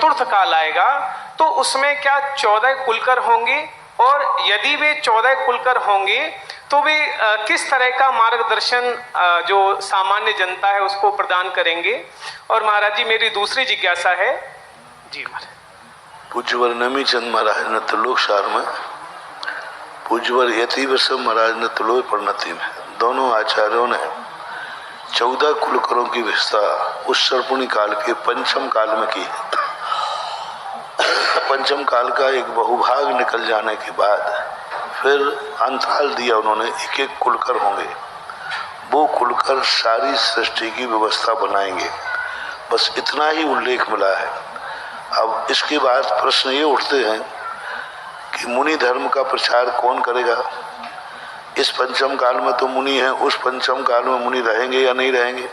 चतुर्थ काल आएगा तो उसमें क्या 14 कुलकर होंगे, और यदि वे 14 कुलकर होंगे तो वे किस तरह का मार्गदर्शन जो सामान्य जनता है उसको प्रदान करेंगे। और महाराज जी मेरी दूसरी जिज्ञासा है जी महाराज। पूज्यवर नमी चंद महाराज ने त्रिलोक सार में, पूज्यवर यति वसव महाराज ने त्रिलोक परिणति में, दोनों आचार्यों ने 14 कुलकरों की व्यवस्था उस सर्पुणी काल के पंचम काल में की। पंचम काल का एक बहुभाग निकल जाने के बाद फिर अंतराल दिया उन्होंने, एक एक कुलकर होंगे, वो कुलकर सारी सृष्टि की व्यवस्था बनाएंगे। बस इतना ही उल्लेख मिला है। अब इसके बाद प्रश्न ये उठते हैं कि मुनि धर्म का प्रचार कौन करेगा। इस पंचम काल में तो मुनि हैं, उस पंचम काल में मुनि रहेंगे या नहीं रहेंगे,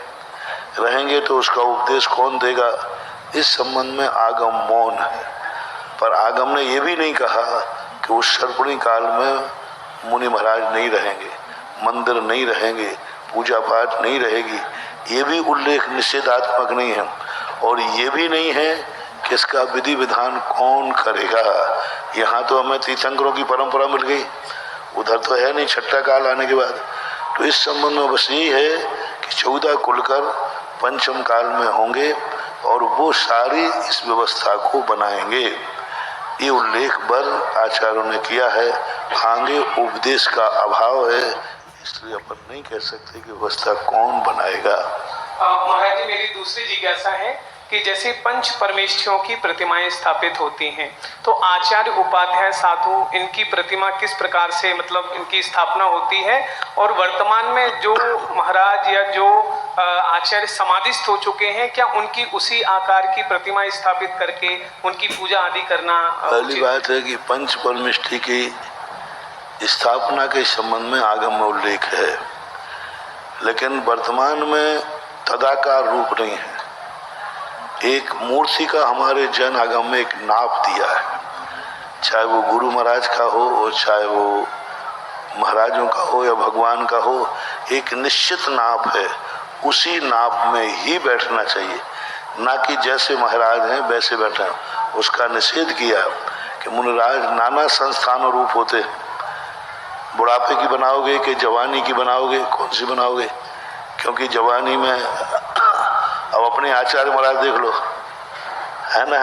रहेंगे तो उसका उपदेश कौन देगा। इस संबंध में आगम मौन है। पर आगम ने यह भी नहीं कहा कि उस सर्पुणी काल में मुनि महाराज नहीं रहेंगे, मंदिर नहीं रहेंगे, पूजा पाठ नहीं रहेगी। ये भी उल्लेख निषेधात्मक नहीं है। और ये भी नहीं है कि इसका विधि विधान कौन करेगा। यहाँ तो हमें तीर्थंकरों की परंपरा मिल गई, उधर तो है नहीं छठा काल आने के बाद। तो इस संबंध में बस यही है कि 14 कुलकर पंचम काल में होंगे और वो सारी इस व्यवस्था को बनाएंगे। ये उल्लेख बर आचार्यों ने किया है। आगे उपदेश का अभाव है, इसलिए अपन नहीं कह सकते कि व्यवस्था कौन बनाएगा। महाराज जी मेरी दूसरी जिज्ञासा है कि जैसे पंच परमेष्ठियों की प्रतिमाएं स्थापित होती हैं तो आचार्य उपाध्याय साधु इनकी प्रतिमा किस प्रकार से मतलब इनकी स्थापना होती है, और वर्तमान में जो महाराज या जो आचार्य समाधिस्थ हो चुके हैं क्या उनकी उसी आकार की प्रतिमा स्थापित करके उनकी पूजा आदि करना। पहली बात है कि पंच परमेष्ठि की स्थापना के संबंध में आगम में उल्लेख है, लेकिन वर्तमान में तदाकार रूप नहीं है। एक मूर्ति का हमारे जन आगम में एक नाप दिया है, चाहे वो गुरु महाराज का हो और चाहे वो महाराजों का हो या भगवान का हो, एक निश्चित नाप है, उसी नाप में ही बैठना चाहिए, ना कि जैसे महाराज हैं वैसे बैठे। उसका निषेध किया कि मुनिराज नाना संस्थान और रूप होते हैं। बुढ़ापे की बनाओगे कि जवानी की बनाओगे, कौन सी बनाओगे? क्योंकि जवानी में अब अपने आचार्य महाराज देख लो, है ना,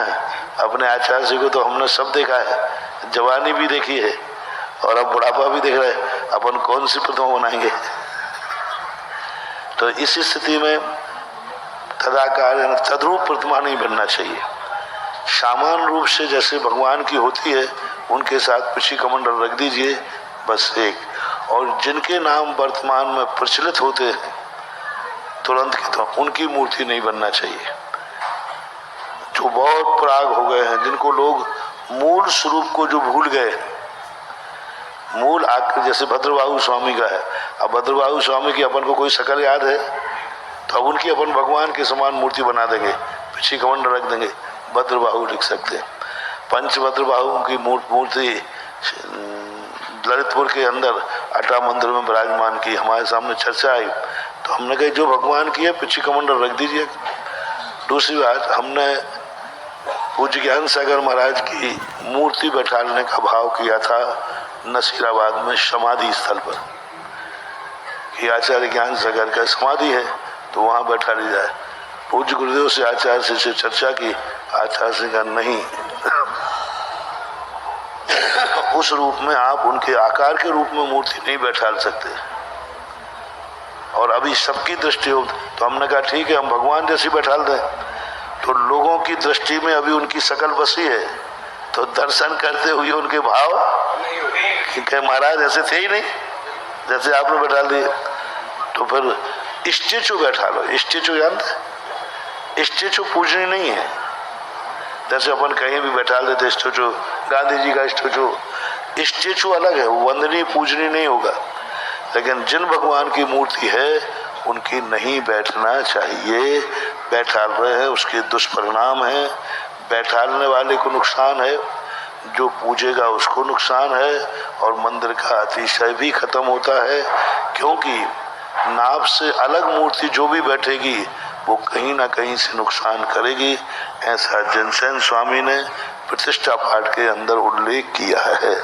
अपने आचार्य जी को तो हमने सब देखा है, जवानी भी देखी है और अब बुढ़ापा भी देख रहे हैं, अपन कौन सी प्रतिमा बनाएंगे। तो इस स्थिति में तदाकार यानी तद्रूप प्रतिमा नहीं बनना चाहिए। सामान्य रूप से जैसे भगवान की होती है उनके साथ पिछी कमंडल रख दीजिए, बस एक। और जिनके नाम वर्तमान में प्रचलित होते हैं तुरंत के तो उनकी मूर्ति नहीं बनना चाहिए। जो बहुत प्राग हो गए हैं, जिनको लोग मूल स्वरूप को जो भूल गए, मूल आकर जैसे भद्रबाहु स्वामी का है। अब भद्रबाहु स्वामी की अपन को कोई शक्ल याद है तो अब उनकी अपन भगवान के समान मूर्ति बना देंगे, पीछे कमंड रख देंगे, भद्रबाहु लिख सकते हैं। पंच भद्रबाहु की मूर्ति ललितपुर के अंदर अटा मंदिर में विराजमान की, हमारे सामने चर्चा आई तो हमने कहा जो भगवान की है पीछे कमंडल रख दीजिए। दूसरी बात, हमने पूज्य ज्ञान सागर महाराज की मूर्ति बैठाने का भाव किया था नसीराबाद में समाधि स्थल पर कि आचार्य ज्ञान सागर का समाधि है तो वहाँ बैठा ली जाए। पूज्य गुरुदेव से आचार्य से चर्चा की, आचार्य से कहा नहीं, उस रूप में आप उनके आकार के रूप में मूर्ति नहीं बैठा सकते। और अभी सबकी दृष्टि हो तो हमने कहा ठीक है हम भगवान जैसी बैठा दें। तो लोगों की दृष्टि में अभी उनकी शकल बसी है तो दर्शन करते हुए उनके भाव कि महाराज ऐसे थे ही नहीं जैसे आपने बैठा दिए। तो फिर स्टेचू बैठा लो। स्टेचू जानते, स्टेचू पूजनी नहीं है। जैसे अपन कहीं भी बैठा देते स्टेचू, गांधी जी का स्टेचू, स्टेचू अलग है, वंदनीय पूजनी नहीं होगा। लेकिन जिन भगवान की मूर्ति है उनकी नहीं बैठना चाहिए। बैठाल रहे हैं उसके दुष्परिणाम है, बैठालने वाले को नुकसान है, जो पूजेगा उसको नुकसान है और मंदिर का अतिशय भी खत्म होता है। क्योंकि नाप से अलग मूर्ति जो भी बैठेगी वो कहीं ना कहीं से नुकसान करेगी, ऐसा जनसेन स्वामी ने प्रतिष्ठा पाठ के अंदर उल्लेख किया है।